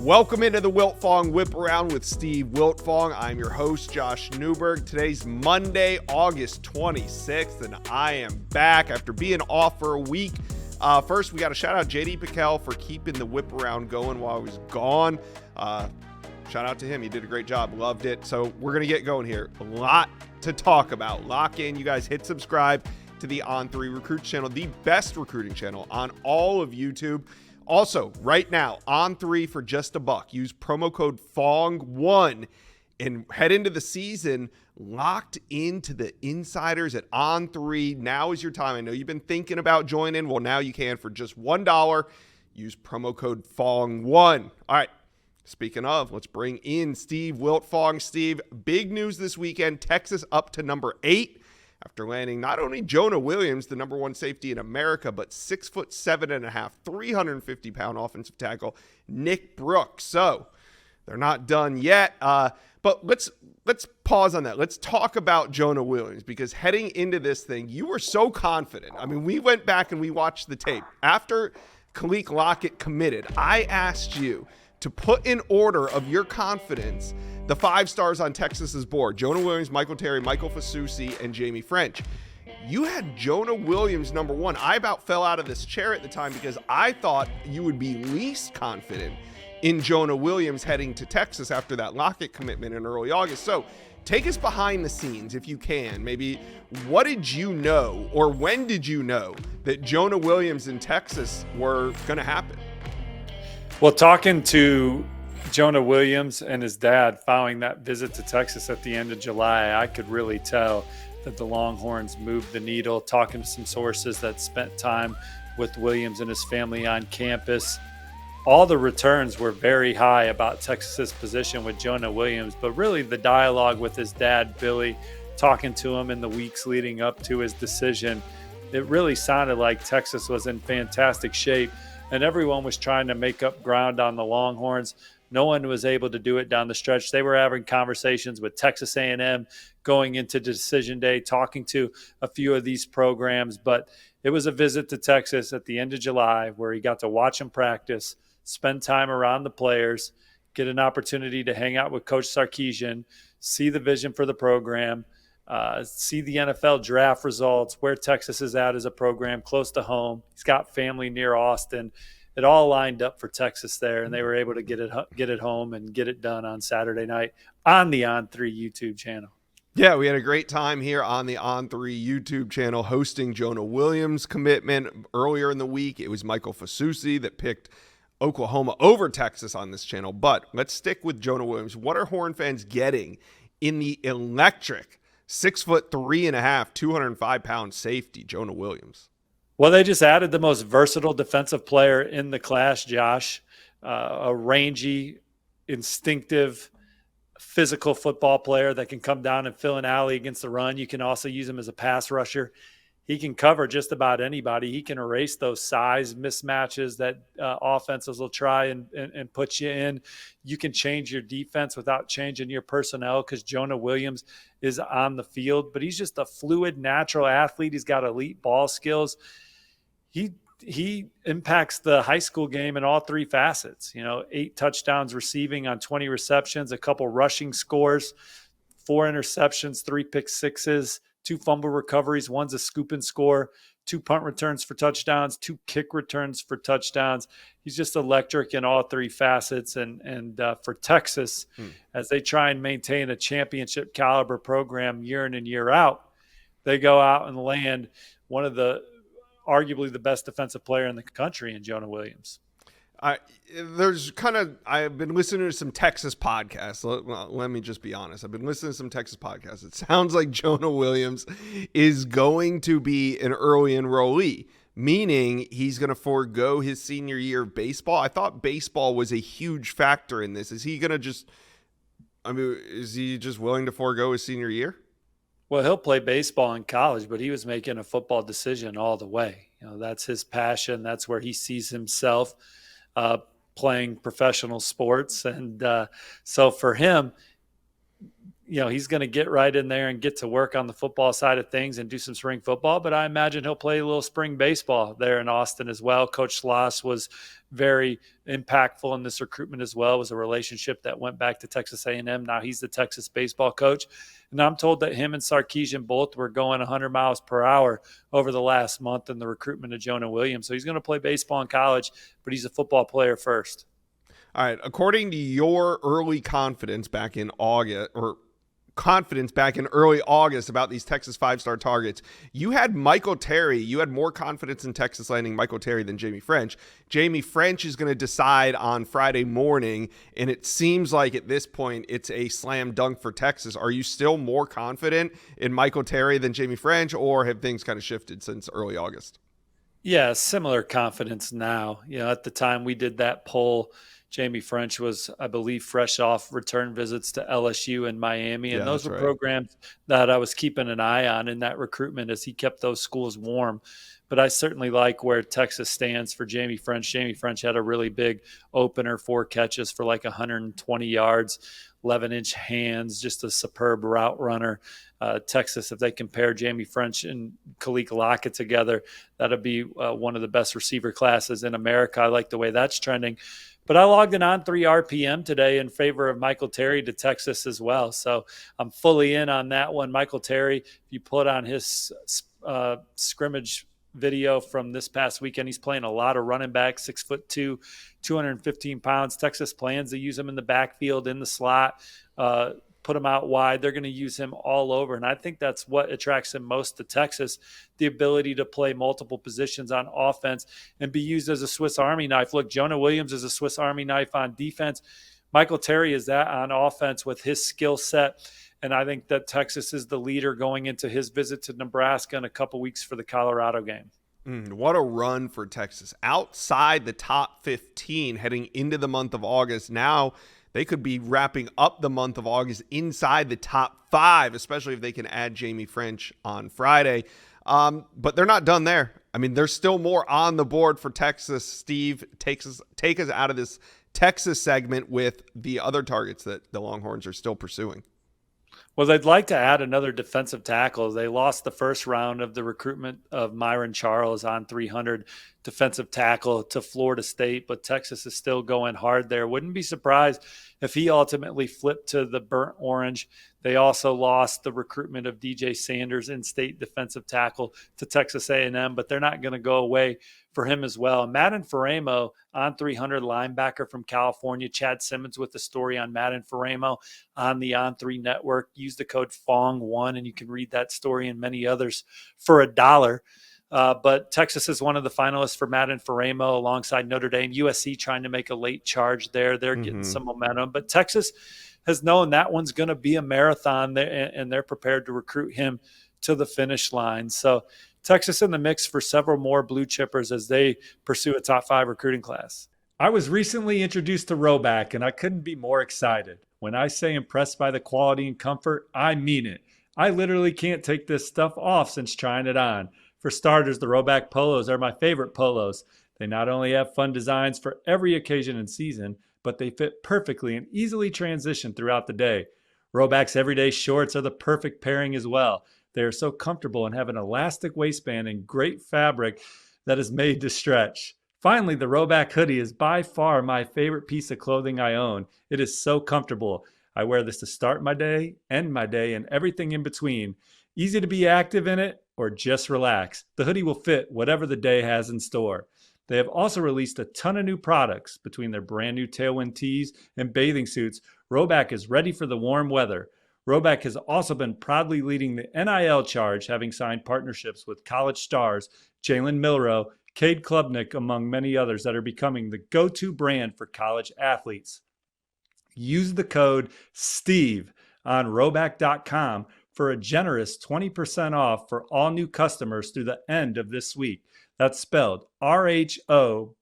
Welcome into the Wiltfong Whiparound with Steve Wiltfong. I'm your host, Josh Newberg. Today's Monday, August 26th, and I am back after being off for a week. First, we got to shout out JD Piquel for keeping the Whiparound going while I was gone. Shout out to him. He did a great job. Loved it. So we're going to get going here. A lot to talk about. Lock in. You guys hit subscribe to the On3 Recruit channel, the best recruiting channel on all of YouTube. Also, right now, On3 for just $1. Use promo code FONG1 and head into the season locked into the insiders at On3. Now is your time. I know you've been thinking about joining. Well, now you can for just $1. Use promo code FONG1. All right. Speaking of, let's bring in Steve Wiltfong. Steve, big news this weekend. Texas up to number 8 after landing not only Jonah Williams, the number 1 safety in America, but 6'7.5", 350-pound offensive tackle Nick Brooks. So they're not done yet. But let's pause on that. Let's talk about Jonah Williams, because heading into this thing, you were so confident. I mean, we went back and we watched the tape. After Khalil Lockett committed, I asked you to put in order of your confidence the 5 stars on Texas's board: Jonah Williams, Michael Terry, Michael Fasusi, and Jaime Ffrench. You had Jonah Williams number 1. I about fell out of this chair at the time because I thought you would be least confident in Jonah Williams heading to Texas after that Lockett commitment in early August. So take us behind the scenes if you can. Maybe what did you know, or when did you know that Jonah Williams in Texas were going to happen? Well, talking to Jonah Williams and his dad following that visit to Texas at the end of July, I could really tell that the Longhorns moved the needle. Talking to some sources that spent time with Williams and his family on campus, all the returns were very high about Texas's position with Jonah Williams, but really the dialogue with his dad, Billy, talking to him in the weeks leading up to his decision, it really sounded like Texas was in fantastic shape, and everyone was trying to make up ground on the Longhorns. No one was able to do it down the stretch. They were having conversations with Texas A&M going into decision day, talking to a few of these programs. But it was a visit to Texas at the end of July where he got to watch them practice, spend time around the players, get an opportunity to hang out with Coach Sarkisian, see the vision for the program, see the NFL draft results, where Texas is at as a program, close to home. He's got family near Austin. It all lined up for Texas there, and they were able to get it home and get it done on Saturday night on the On3 YouTube channel. Yeah, we had a great time here on the On3 YouTube channel hosting Jonah Williams Commitment. Earlier in the week, it was Michael Fasusi that picked Oklahoma over Texas on this channel. But let's stick with Jonah Williams. What are Horn fans getting in the electric 6'3.5", 205-pound safety, Jonah Williams? Well, they just added the most versatile defensive player in the class, Josh. A rangy, instinctive, physical football player that can come down and fill an alley against the run. You can also use him as a pass rusher. He can cover just about anybody. He can erase those size mismatches that offenses will try and put you in. You can change your defense without changing your personnel because Jonah Williams is on the field. But he's just a fluid, natural athlete. He's got elite ball skills. He impacts the high school game in all 3 facets. 8 touchdowns receiving on 20 receptions, a couple rushing scores, 4 interceptions, 3 pick sixes, 2 fumble recoveries. One's a scoop and score, 2 punt returns for touchdowns, 2 kick returns for touchdowns. He's just electric in all 3 facets. And for Texas, as they try and maintain a championship caliber program year in and year out, they go out and land one of arguably the best defensive player in the country in Jonah Williams. I've been listening to some Texas podcasts. Let me just be honest. I've been listening to some Texas podcasts. It sounds like Jonah Williams is going to be an early enrollee, meaning he's going to forego his senior year of baseball. I thought baseball was a huge factor in this. Is he just willing to forego his senior year? Well, he'll play baseball in college, but he was making a football decision all the way. That's his passion. That's where he sees himself playing professional sports. And so for him, he's going to get right in there and get to work on the football side of things and do some spring football. But I imagine he'll play a little spring baseball there in Austin as well. Coach Sloss was very impactful in this recruitment as well. It was a relationship that went back to Texas A&M. Now he's the Texas baseball coach. And I'm told that him and Sarkisian both were going 100 miles per hour over the last month in the recruitment of Jonah Williams. So he's going to play baseball in college, but he's a football player first. All right. According to your early confidence back in August, or confidence back in early August about these Texas five-star targets, you had Michael Terry. You had more confidence in Texas landing Michael Terry than Jaime Ffrench. Jaime Ffrench is going to decide on Friday morning, and it seems like at this point it's a slam dunk for Texas. Are you still more confident in Michael Terry than Jaime Ffrench, or have things kind of shifted since early August? Yeah, similar confidence now. At the time we did that poll, Jaime Ffrench was, I believe, fresh off return visits to LSU and Miami. And those were programs that I was keeping an eye on in that recruitment as he kept those schools warm. But I certainly like where Texas stands for Jaime Ffrench. Jaime Ffrench had a really big opener, 4 catches for like 120 yards, 11-inch hands, just a superb route runner. Texas, if they compare Jaime Ffrench and Khalil Lockett together, that'll be one of the best receiver classes in America. I like the way that's trending. But I logged an on-3 RPM today in favor of Michael Terry to Texas as well. So I'm fully in on that one. Michael Terry, if you put on his scrimmage video from this past weekend, he's playing a lot of running back, 6'2", 215 pounds. Texas plans to use him in the backfield, in the slot, put him out wide. They're going to use him all over. And I think that's what attracts him most to Texas, the ability to play multiple positions on offense and be used as a Swiss Army knife. Look, Jonah Williams is a Swiss Army knife on defense. Michael Terry is that on offense with his skill set. And I think that Texas is the leader going into his visit to Nebraska in a couple weeks for the Colorado game. What a run for Texas. Outside the top 15 heading into the month of August. Now they could be wrapping up the month of August inside the top 5, especially if they can add Jaime Ffrench on Friday. But they're not done there. I mean, there's still more on the board for Texas. Steve, take us out of this Texas segment with the other targets that the Longhorns are still pursuing. Well, they'd like to add another defensive tackle. They lost the first round of the recruitment of Myron Charles on 300 defensive tackle to Florida State, but Texas is still going hard there. Wouldn't be surprised if he ultimately flipped to the burnt orange. They also lost the recruitment of DJ Sanders, in-state defensive tackle, to Texas A&M, but they're not going to go away for him as well. Madden Faramo, on 300 linebacker from California. Chad Simmons with the story on Madden Faramo on the On3 network. Use the code FONG1 and you can read that story and many others for $1. But Texas is one of the finalists for Madden Faramo alongside Notre Dame. USC trying to make a late charge there. They're getting some momentum. But Texas has known that one's going to be a marathon, and they're prepared to recruit him to the finish line. So Texas in the mix for several more blue chippers as they pursue a top 5 recruiting class. I was recently introduced to Roback, and I couldn't be more excited. When I say impressed by the quality and comfort, I mean it. I literally can't take this stuff off since trying it on. For starters, the Roback polos are my favorite polos. They not only have fun designs for every occasion and season, but they fit perfectly and easily transition throughout the day. Roback's everyday shorts are the perfect pairing as well. They are so comfortable and have an elastic waistband and great fabric that is made to stretch. Finally, the Roback hoodie is by far my favorite piece of clothing I own. It is so comfortable. I wear this to start my day, end my day, and everything in between. Easy to be active in it or just relax. The hoodie will fit whatever the day has in store. They have also released a ton of new products. Between their brand new Tailwind tees and bathing suits, Roback is ready for the warm weather. Roback has also been proudly leading the NIL charge, having signed partnerships with college stars Jalen Milroe, Cade Klubnik, among many others that are becoming the go-to brand for college athletes. Use the code STEVE on Roback.com for a generous 20% off for all new customers through the end of this week. That's spelled RHOBACK.com.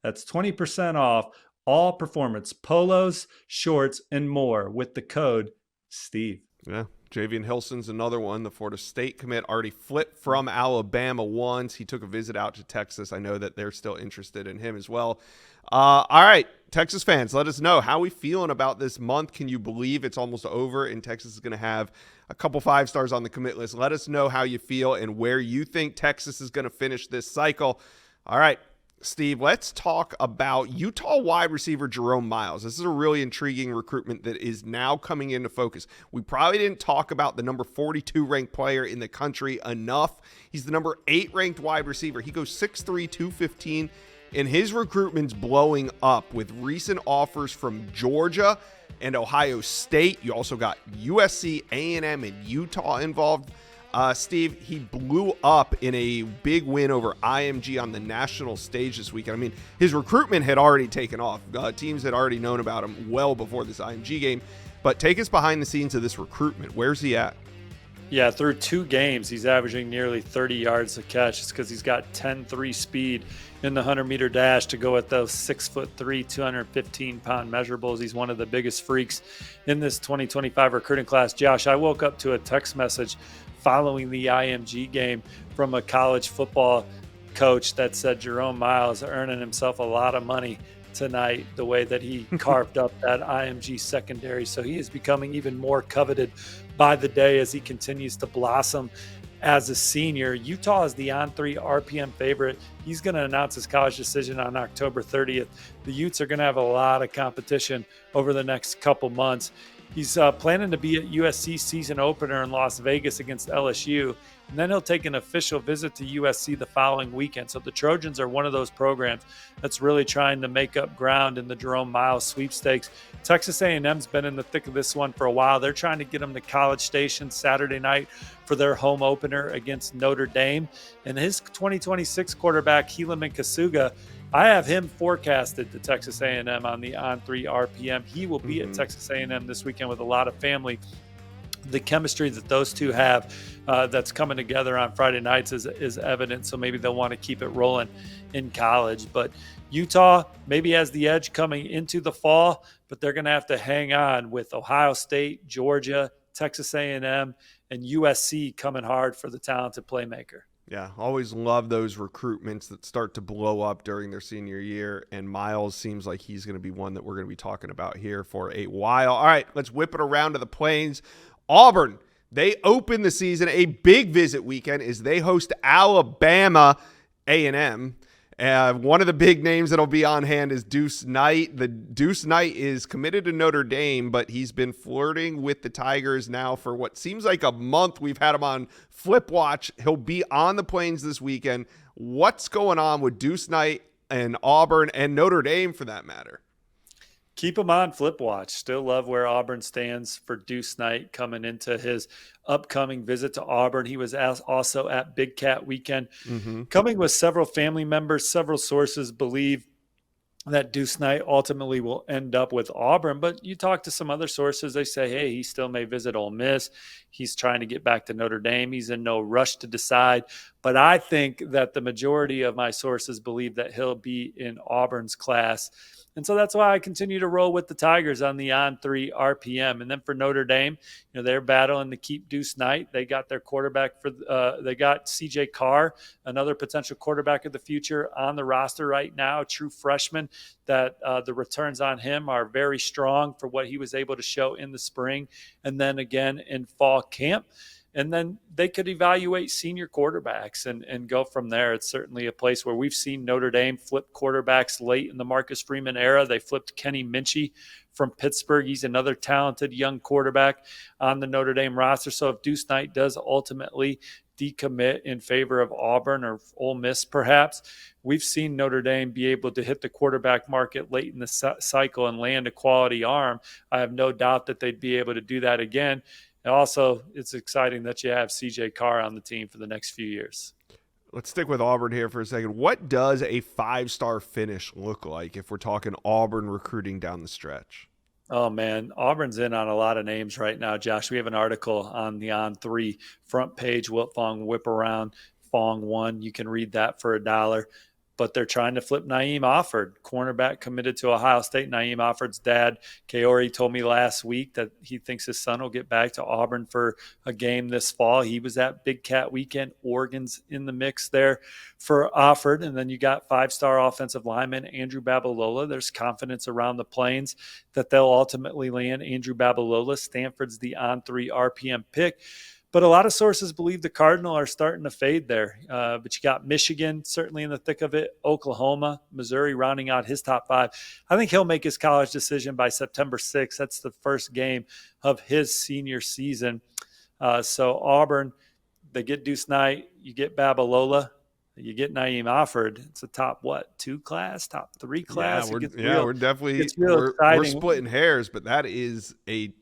That's 20% off all performance polos, shorts, and more with the code STEVE. Yeah, Javian Hilson's another one. The Florida State commit already flipped from Alabama once. He took a visit out to Texas. I know that they're still interested in him as well. All right, Texas fans, let us know how we feeling about this month. Can you believe it's almost over and Texas is going to have a couple 5 stars on the commit list? Let us know how you feel and where you think Texas is going to finish this cycle. All right, Steve, let's talk about Utah wide receiver Jerome Myles. This is a really intriguing recruitment that is now coming into focus. We probably didn't talk about the number 42 ranked player in the country enough. He's the number 8 ranked wide receiver. He goes 6'3", 215, and his recruitment's blowing up with recent offers from Georgia and Ohio State. You also got USC, A&M, and Utah involved. Steve, he blew up in a big win over IMG on the national stage this weekend. I mean, his recruitment had already taken off. Teams had already known about him well before this IMG game. But take us behind the scenes of this recruitment. Where's he at? Yeah, through 2 games, he's averaging nearly 30 yards a catch. It's because he's got 10.3 speed in the 100-meter dash to go at those 6'3", 215-pound measurables. He's one of the biggest freaks in this 2025 recruiting class. Josh, I woke up to a text message following the IMG game from a college football coach that said Jerome Myles earning himself a lot of money tonight, the way that he carved up that IMG secondary. So he is becoming even more coveted by the day as he continues to blossom as a senior. Utah is the on-3 RPM favorite. He's going to announce his college decision on October 30th. The Utes are going to have a lot of competition over the next couple months. He's planning to be at USC season opener in Las Vegas against LSU, and then he'll take an official visit to USC the following weekend. So the Trojans are one of those programs that's really trying to make up ground in the Jerome Myles sweepstakes. Texas A&M's been in the thick of this one for a while. They're trying to get him to College Station Saturday night for their home opener against Notre Dame. And his 2026 quarterback, Helaman Kasuga, I have him forecasted to Texas A&M on the on-3 RPM. He will be at Texas A&M this weekend with a lot of family. The chemistry that those two have that's coming together on Friday nights is evident, so maybe they'll want to keep it rolling in college. But Utah maybe has the edge coming into the fall, but they're going to have to hang on with Ohio State, Georgia, Texas A&M, and USC coming hard for the talented playmaker. Yeah, always love those recruitments that start to blow up during their senior year, and Myles seems like he's going to be one that we're going to be talking about here for a while. All right, let's whip it around to the Plains. Auburn, they open the season, a big visit weekend as they host Alabama A&M. One of the big names that'll be on hand is Deuce Knight. The Deuce Knight is committed to Notre Dame, but he's been flirting with the Tigers now for what seems like a month. We've had him on Flip Watch. He'll be on the Plains this weekend. What's going on with Deuce Knight and Auburn and Notre Dame for that matter? Keep him on Flip Watch. Still love where Auburn stands for Deuce Knight coming into his upcoming visit to Auburn. He was also at Big Cat Weekend, coming with several family members. Several sources believe that Deuce Knight ultimately will end up with Auburn. But you talk to some other sources, they say, hey, he still may visit Ole Miss. He's trying to get back to Notre Dame. He's in no rush to decide. But I think that the majority of my sources believe that he'll be in Auburn's class. And so that's why I continue to roll with the Tigers on the on-3 RPM. And then for Notre Dame, they're battling to keep Deuce Knight. They got their quarterback they got CJ Carr, another potential quarterback of the future on the roster right now, a true freshman that the returns on him are very strong for what he was able to show in the spring and then again in fall camp. And then they could evaluate senior quarterbacks and go from there. It's certainly a place where we've seen Notre Dame flip quarterbacks late in the Marcus Freeman era. They flipped Kenny Minchey from Pittsburgh. He's another talented young quarterback on the Notre Dame roster. So if Deuce Knight does ultimately decommit in favor of Auburn or Ole Miss perhaps, we've seen Notre Dame be able to hit the quarterback market late in the cycle and land a quality arm. I have no doubt that they'd be able to do that again. And also, it's exciting that you have CJ Carr on the team for the next few years. Let's stick with Auburn here for a second. What does a 5-star finish look like if we're talking Auburn recruiting down the stretch? Oh, man, Auburn's in on a lot of names right now, Josh. We have an article on the On3 front page, Wiltfong Whiparound, Fong 1. You can read that for $1. but they're trying to flip Naeem Offord, cornerback committed to Ohio State. Naeem Offord's dad, Kaori, told me last week that he thinks his son will get back to Auburn for a game this fall. He was at Big Cat Weekend. Oregon's in the mix there for Offord. And then you got 5-star offensive lineman Andrew Babalola. There's confidence around the Plains that they'll ultimately land Andrew Babalola. Stanford's the on-3 RPM pick. But a lot of sources believe the Cardinal are starting to fade there. But you got Michigan certainly in the thick of it, Oklahoma, Missouri rounding out his top 5. I think he'll make his college decision by September 6th. That's the first game of his senior season. So Auburn, they get Deuce Knight, you get Babalola, you get Naeem Offord. It's a top 2 class, top 3 class. We're definitely we're splitting hairs, but that is a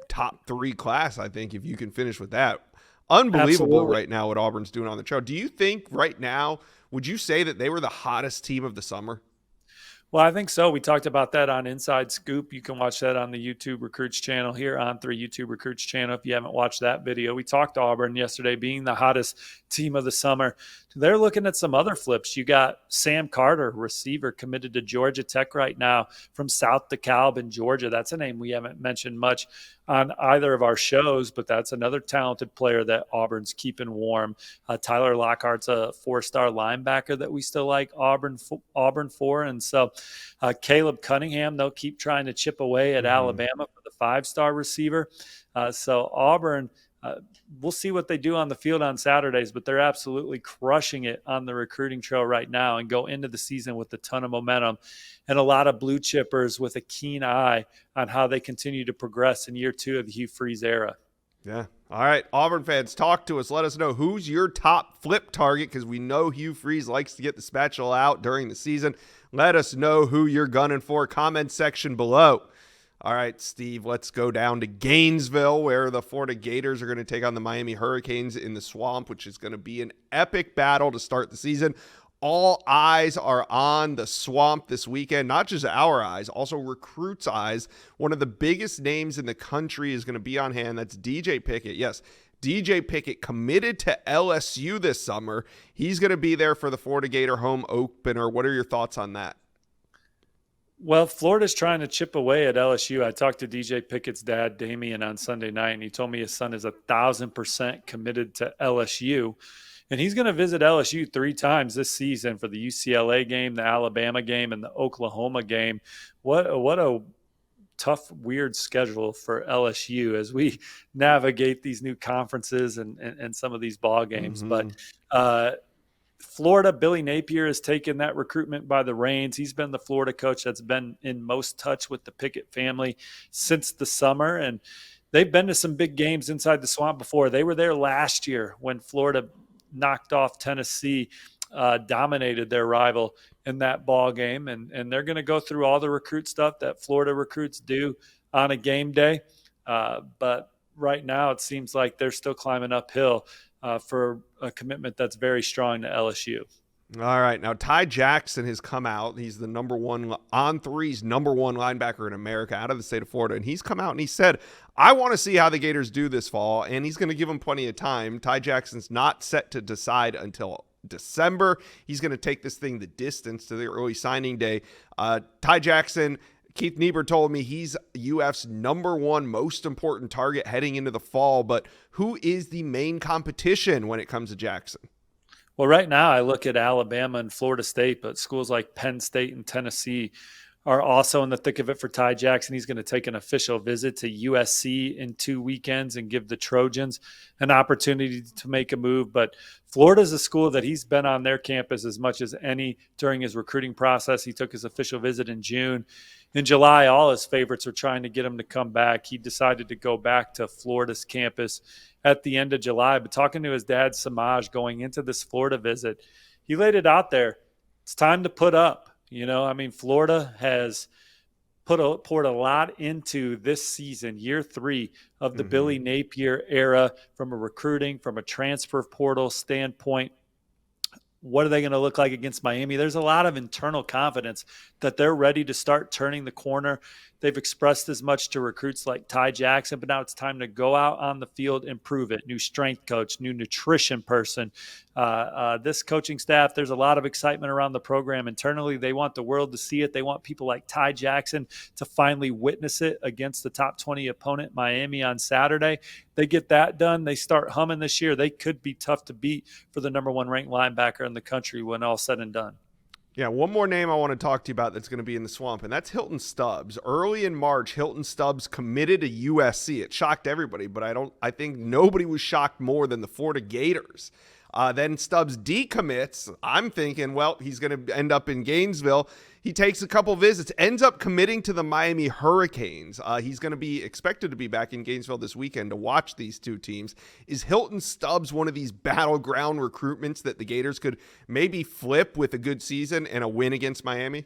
top 3 class, I think, if you can finish with that. Unbelievable. Absolutely. Right now what Auburn's doing on the trail. Do you think right now, would you say that they were the hottest team of the summer? Well, I think so. We talked about that on Inside Scoop. You can watch that on the YouTube Recruits channel here on 3 YouTube Recruits channel. If you haven't watched that video, we talked Auburn yesterday being the hottest team of the summer. They're looking at some other flips. You got Sam Carter, receiver, committed to Georgia Tech right now from South DeKalb in Georgia. That's a name we haven't mentioned much on either of our shows, but that's another talented player that Auburn's keeping warm. Tyler Lockhart's a 4-star linebacker that we still like Auburn for. And so Caleb Cunningham, they'll keep trying to chip away at Alabama for the 5-star receiver. So Auburn, we'll see what they do on the field on Saturdays, but they're absolutely crushing it on the recruiting trail right now and go into the season with a ton of momentum and a lot of blue chippers with a keen eye on how they continue to progress in year 2 of the Hugh Freeze era. Yeah. All right, Auburn fans, talk to us. Let us know who's your top flip target, because we know Hugh Freeze likes to get the spatula out during the season. Let us know who you're gunning for. Comment section below. All right, Steve, let's go down to Gainesville, where the Florida Gators are going to take on the Miami Hurricanes in the Swamp, which is going to be an epic battle to start the season. All eyes are on the Swamp this weekend, not just our eyes, also recruits' eyes. One of the biggest names in the country is going to be on hand. That's DJ Pickett. Yes, DJ Pickett committed to LSU this summer. He's going to be there for the Florida Gator home opener. What are your thoughts on that? Well, Florida's trying to chip away at LSU. I talked to DJ Pickett's dad, Damien, on Sunday night, and he told me his son is 1,000% committed to LSU. And he's going to visit LSU 3 times this season for the UCLA game, the Alabama game, and the Oklahoma game. What a tough, weird schedule for LSU as we navigate these new conferences and some of these ball games. But Florida, Billy Napier has taken that recruitment by the reins. He's been the Florida coach that's been in most touch with the Pickett family since the summer. And they've been to some big games inside the Swamp before. They were there last year when Florida knocked off Tennessee, dominated their rival in that ball game. And they're going to go through all the recruit stuff that Florida recruits do on a game day. But right now it seems like they're still climbing uphill for a commitment that's very strong to LSU. All right. Now, Ty Jackson has come out. He's the number 1 on 3's number 1 linebacker in America out of the state of Florida. And he's come out and he said, I want to see how the Gators do this fall. And he's going to give them plenty of time. Ty Jackson's not set to decide until December. He's going to take this thing the distance to the early signing day. Ty Jackson, Keith Niebuhr told me he's UF's number 1 most important target heading into the fall. But who is the main competition when it comes to Jackson? Well, right now I look at Alabama and Florida State, but schools like Penn State and Tennessee are also in the thick of it for Ty Jackson. He's going to take an official visit to USC in 2 weekends and give the Trojans an opportunity to make a move. But Florida's a school that he's been on their campus as much as any during his recruiting process. He took his official visit in June. In July, all his favorites were trying to get him to come back. He decided to go back to Florida's campus at the end of July. But talking to his dad, Samaj, going into this Florida visit, he laid it out there. It's time to put up. Florida has poured a lot into this season, year 3 of the Billy Napier era, from a recruiting, from a transfer portal standpoint. What are they going to look like against Miami? There's a lot of internal confidence that they're ready to start turning the corner. They've expressed as much to recruits like Ty Jackson, but now it's time to go out on the field and prove it. New strength coach, new nutrition person. This coaching staff, there's a lot of excitement around the program. Internally, they want the world to see it. They want people like Ty Jackson to finally witness it against the top 20 opponent, Miami, on Saturday. They get that done. They start humming this year. They could be tough to beat for the number one ranked linebacker in the country when all said and done. Yeah, one more name I want to talk to you about that's going to be in the swamp, and that's Hilton Stubbs. Early in March, Hilton Stubbs committed to USC. It shocked everybody, but I think nobody was shocked more than the Florida Gators. Then Stubbs decommits. I'm thinking, well, he's going to end up in Gainesville. He takes a couple visits, ends up committing to the Miami Hurricanes. He's going to be expected to be back in Gainesville this weekend to watch these two teams. Is Hilton Stubbs one of these battleground recruitments that the Gators could maybe flip with a good season and a win against Miami?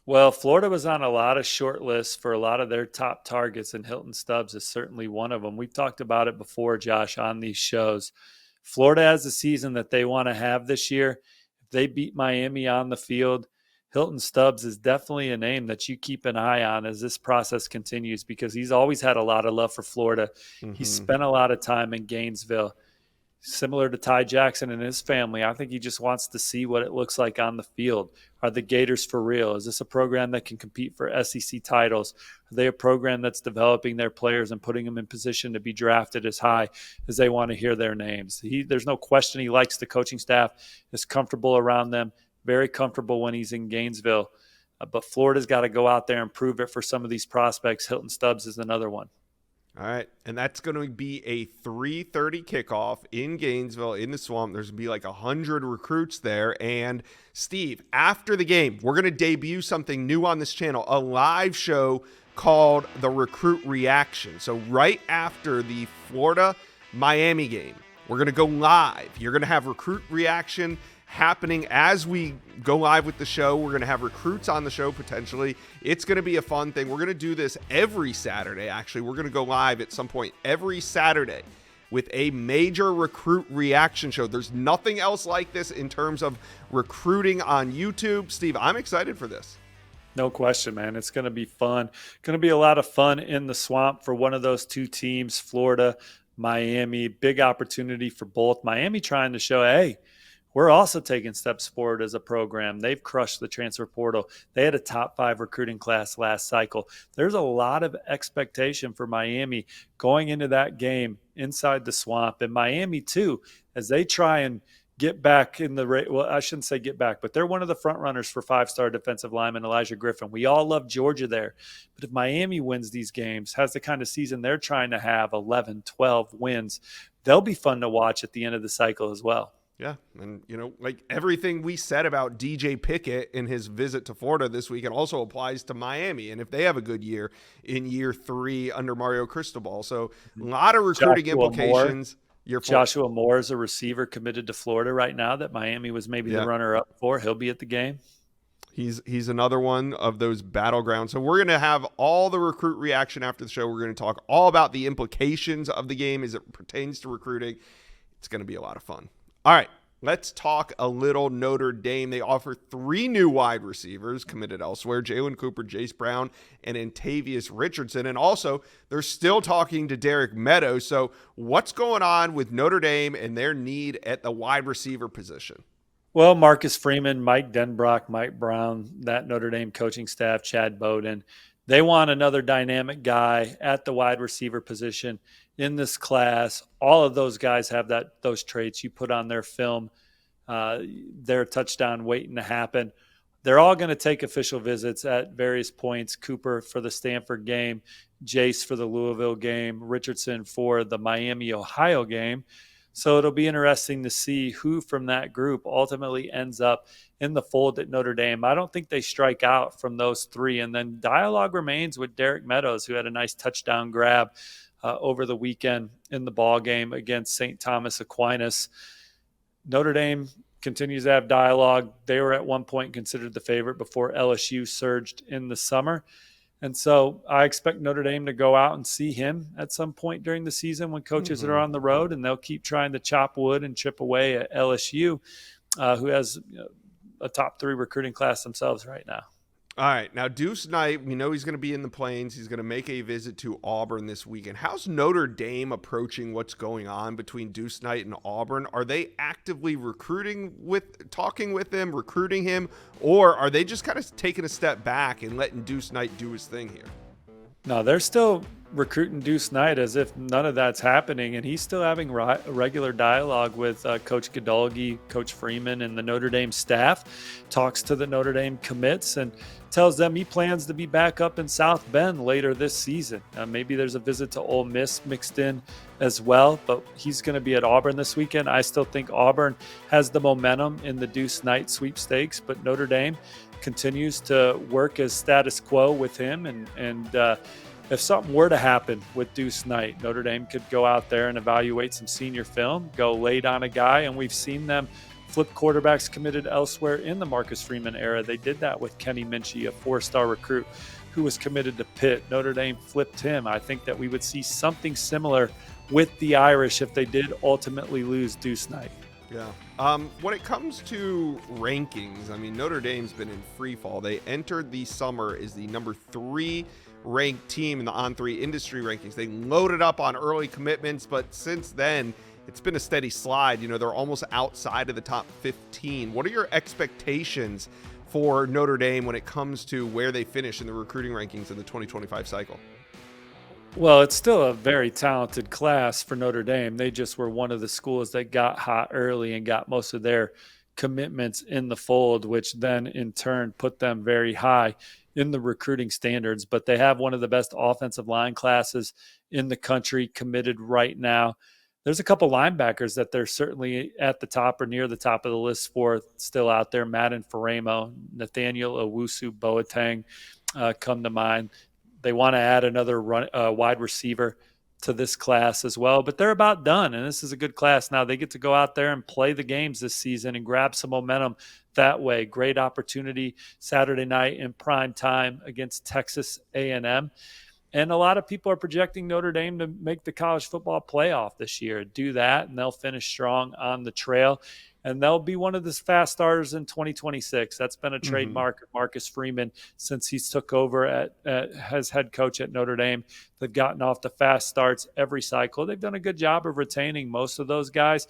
Well, Florida was on a lot of short lists for a lot of their top targets, and Hilton Stubbs is certainly one of them. We've talked about it before, Josh, on these shows. Florida has a season that they want to have this year. If they beat Miami on the field, Hilton Stubbs is definitely a name that you keep an eye on as this process continues, because he's always had a lot of love for Florida. Mm-hmm. He spent a lot of time in Gainesville. Similar to Ty Jackson and his family, I think he just wants to see what it looks like on the field. Are the Gators for real? Is this a program that can compete for SEC titles? Are they a program that's developing their players and putting them in position to be drafted as high as they want to hear their names? There's no question he likes the coaching staff, is comfortable around them, very comfortable when he's in Gainesville. But Florida's got to go out there and prove it for some of these prospects. Hilton Stubbs is another one. All right, and that's going to be a 3:30 kickoff in Gainesville in the swamp. There's going to be like 100 recruits there. And Steve, after the game, we're going to debut something new on this channel, a live show called The Recruit Reaction. So right after the Florida-Miami game, we're going to go live. You're going to have recruit reaction happening as we go live with the show. We're going to have recruits on the show potentially. It's going to be a fun thing. We're going to do this every Saturday. Actually, we're going to go live at some point every Saturday with a major recruit reaction show. There's nothing else like this in terms of recruiting on YouTube. Steve, I'm excited for this. No question, man. It's going to be fun. Going to be a lot of fun in the swamp for one of those two teams, Florida, Miami. Big opportunity for both. Miami trying to show, hey, we're also taking steps forward as a program. They've crushed the transfer portal. They had a top 5 recruiting class last cycle. There's a lot of expectation for Miami going into that game inside the swamp. And Miami, too, as they try and get back in the – well, I shouldn't say get back, but they're one of the front runners for 5-star defensive lineman Elijah Griffin. We all love Georgia there. But if Miami wins these games, has the kind of season they're trying to have, 11, 12 wins, they'll be fun to watch at the end of the cycle as well. Yeah, and, like everything we said about DJ Pickett in his visit to Florida this week, it also applies to Miami, and if they have a good year in year 3 under Mario Cristobal. So a lot of recruiting implications. Joshua Moore is a receiver committed to Florida right now that Miami was maybe the runner-up for. He'll be at the game. He's another one of those battlegrounds. So we're going to have all the recruit reaction after the show. We're going to talk all about the implications of the game as it pertains to recruiting. It's going to be a lot of fun. All right, let's talk a little Notre Dame. They offer 3 new wide receivers committed elsewhere, Jalen Cooper, Jace Brown, and Antavius Richardson. And also, they're still talking to Derek Meadows. So what's going on with Notre Dame and their need at the wide receiver position? Well, Marcus Freeman, Mike Denbrock, Mike Brown, that Notre Dame coaching staff, Chad Bowden, they want another dynamic guy at the wide receiver position in this class. All of those guys have those traits. You put on their film, their touchdown waiting to happen. They're all going to take official visits at various points. Cooper for the Stanford game, Jace for the Louisville game, Richardson for the Miami, Ohio game. So it'll be interesting to see who from that group ultimately ends up in the fold at Notre Dame. I don't think they strike out from those 3. And then dialogue remains with Derek Meadows, who had a nice touchdown grab over the weekend in the ball game against St. Thomas Aquinas. Notre Dame continues to have dialogue. They were at one point considered the favorite before LSU surged in the summer. And so I expect Notre Dame to go out and see him at some point during the season when coaches are on the road, and they'll keep trying to chop wood and chip away at LSU. who has a top 3 recruiting class themselves right now. All right. Now, Deuce Knight, we know he's going to be in the Plains. He's going to make a visit to Auburn this weekend. How's Notre Dame approaching what's going on between Deuce Knight and Auburn? Are they actively talking with him, recruiting him, or are they just kind of taking a step back and letting Deuce Knight do his thing here? No, they're still recruiting Deuce Knight as if none of that's happening, and he's still having regular dialogue with Coach Godolgi, Coach Freeman, and the Notre Dame staff. Talks to the Notre Dame commits and tells them he plans to be back up in South Bend later this season. Maybe there's a visit to Ole Miss mixed in as well, but he's going to be at Auburn this weekend. I still think Auburn has the momentum in the Deuce Knight sweepstakes, but Notre Dame continues to work as status quo with him, and if something were to happen with Deuce Knight, Notre Dame could go out there and evaluate some senior film, go late on a guy, and we've seen them flip quarterbacks committed elsewhere in the Marcus Freeman era. They did that with Kenny Minchie, a 4-star recruit who was committed to Pitt. Notre Dame flipped him. I think that we would see something similar with the Irish if they did ultimately lose Deuce Knight. Yeah. When it comes to rankings, I mean, Notre Dame's been in free fall. They entered the summer as the number 3 ranked team in the On3 industry rankings. They loaded up on early commitments, but since then, it's been a steady slide. They're almost outside of the top 15. What are your expectations for Notre Dame when it comes to where they finish in the recruiting rankings in the 2025 cycle? Well, it's still a very talented class for Notre Dame. They just were one of the schools that got hot early and got most of their commitments in the fold, which then in turn put them very high in the recruiting standards. But they have one of the best offensive line classes in the country committed right now. There's a couple linebackers that they're certainly at the top or near the top of the list for still out there. Madden Faramo, Nathaniel Owusu Boateng come to mind. They want to add another wide receiver to this class as well, but they're about done, and this is a good class. Now they get to go out there and play the games this season and grab some momentum that way. Great opportunity Saturday night in prime time against Texas A&M. And a lot of people are projecting Notre Dame to make the college football playoff this year. Do that, and they'll finish strong on the trail. And they'll be one of the fast starters in 2026. That's been a trademark of Marcus Freeman since he's took over as head coach at Notre Dame. They've gotten off the fast starts every cycle. They've done a good job of retaining most of those guys.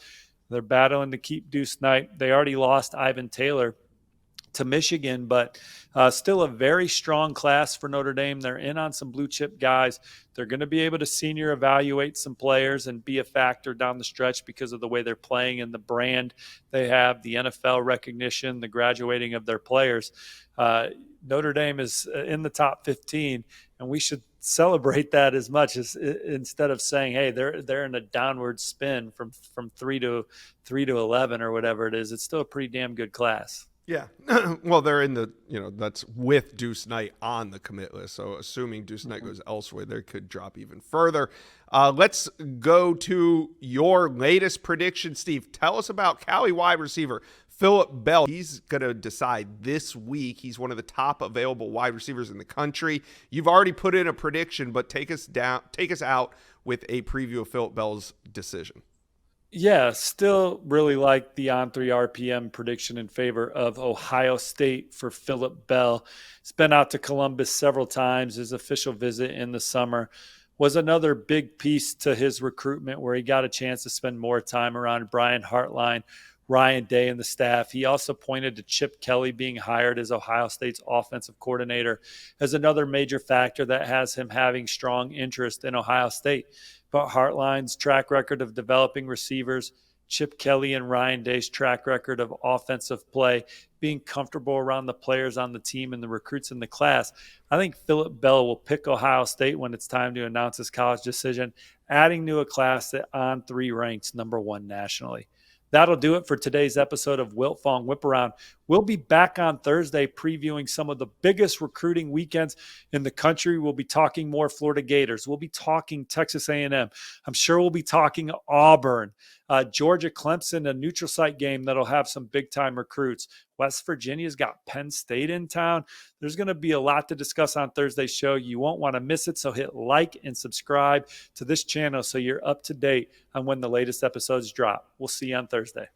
They're battling to keep Deuce Knight. They already lost Ivan Taylor to Michigan, but still a very strong class for Notre Dame. They're in on some blue chip guys. They're going to be able to senior evaluate some players and be a factor down the stretch because of the way they're playing and the brand they have, the NFL recognition, the graduating of their players. Notre Dame is in the top 15, and we should celebrate that as much as instead of saying, hey, they're in a downward spin from 3 to 11 or whatever it is. It's still a pretty damn good class. Yeah. Well, they're in the, that's with Deuce Knight on the commit list. So assuming Deuce Knight goes elsewhere, they could drop even further. Let's go to your latest prediction, Steve. Tell us about Cali wide receiver Phillip Bell. He's going to decide this week. He's one of the top available wide receivers in the country. You've already put in a prediction, but take us out with a preview of Phillip Bell's decision. Yeah, still really like the on 3 RPM prediction in favor of Ohio State for Phillip Bell. He's been out to Columbus several times. His official visit in the summer was another big piece to his recruitment where he got a chance to spend more time around Brian Hartline, Ryan Day, and the staff. He also pointed to Chip Kelly being hired as Ohio State's offensive coordinator as another major factor that has him having strong interest in Ohio State. But Hartline's track record of developing receivers, Chip Kelly and Ryan Day's track record of offensive play, being comfortable around the players on the team and the recruits in the class, I think Phillip Bell will pick Ohio State when it's time to announce his college decision, adding to a class that on 3 ranks number 1 nationally. That'll do it for today's episode of Wiltfong Whiparound. We'll be back on Thursday previewing some of the biggest recruiting weekends in the country. We'll be talking more Florida Gators. We'll be talking Texas A&M. I'm sure we'll be talking Auburn, Georgia Clemson, a neutral site game that'll have some big-time recruits. West Virginia's got Penn State in town. There's going to be a lot to discuss on Thursday's show. You won't want to miss it, so hit like and subscribe to this channel so you're up to date on when the latest episodes drop. We'll see you on Thursday.